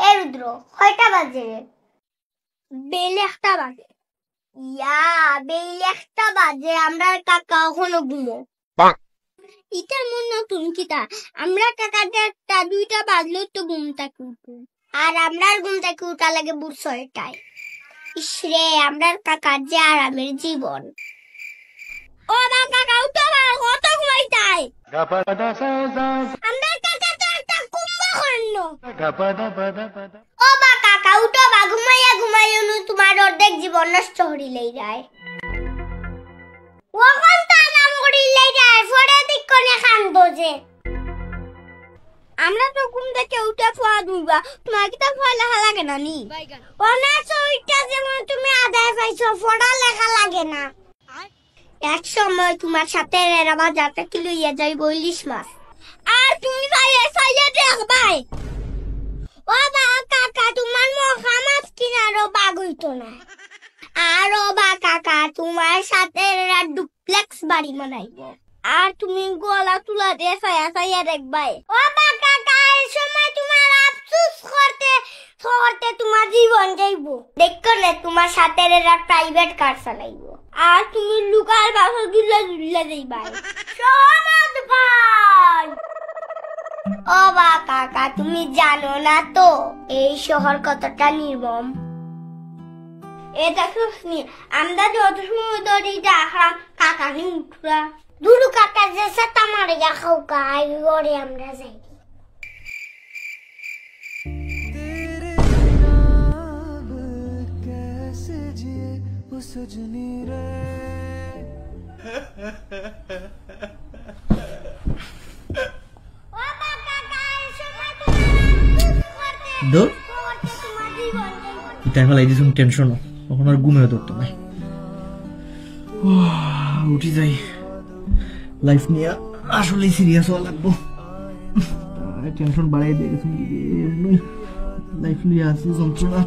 এ রুদ্র, কয়টা বাজে? বেল 1টা বাজে। ইয়া, বেল 1টা বাজে, আমরা কাকা এখনো ঘুমো। ইটার মন নতুন কিতা, আমরা কাকা 1টা 2টা বাজলেও তো ঘুম থেকে উঠবো, আর আমরা ঘুম থেকে উঠা লাগে ভোর 6টায়। ইসরে, আমরা কাকার যে আরামের জীবন। ও বা কাকা উঠো, কত ঘুমাইতাই? আমরা কাকা তো একটা কুম্ভকর্ণ। ও বা কাকা উঠো, বা ঘুমাইয়া ঘুমাইয়া তোমার অর্ধেক জীবন নষ্ট হরিলেই যায়। ওখান তো আরাম করিলেই যায়, পরে দিকনে কান্দো যে। আমরা তো ঘুম থেকে উঠে ফোয়া দুইবা, তোমার কি তা ফোয়া লেখা লাগে না নি? অনেক ওইটা যেমন তুমি আদায় পাইছো, ফোড়া লেখা লাগে না। এক সময় তোমার সাথে এরা বাজার থেকে লইয়া যাইব ইলিশ মাছ, আর তুমি সাইয়া দেখবাই। ও বা কাকা, তোমার মহা মাছ কিনারও বাগ হইতো না। আর ও বা কাকা, তোমার সাথে এরা ডুপ্লেক্স বাড়ি বানাইব, আর তুমি গলা তুলা দিয়ে সাইয়া দেখবাই। ও বা কাকা, এই সময় তোমার আফসোস করতে করতে তোমার জীবন যাইব। দেখো না, তোমার সাথে এরা প্রাইভেট কার চালাইব, আর তুমি লুকার বাসা দুলা যাইবাই। সমাজ ভাই। ও বা কাকা, তুমি জানো না তো এই শহর কতটা নির্মম। এ দেখো, আমরা যত সময় ধরে দেখলাম কাকা নি উঠরা দুরু কাকা যে সাথে আমার খাও গাই ওরে আমরা যাই। টেনশন তখন আর ঘুমিয়ে ধরতো না। উঠি যাই, লাইফ নিয়ে আসলে সিরিয়াস হওয়া লাগবো। টেনশন বাড়াই দিয়ে গেছে, লাইফ নিয়ে আসি যন্ত্রণা।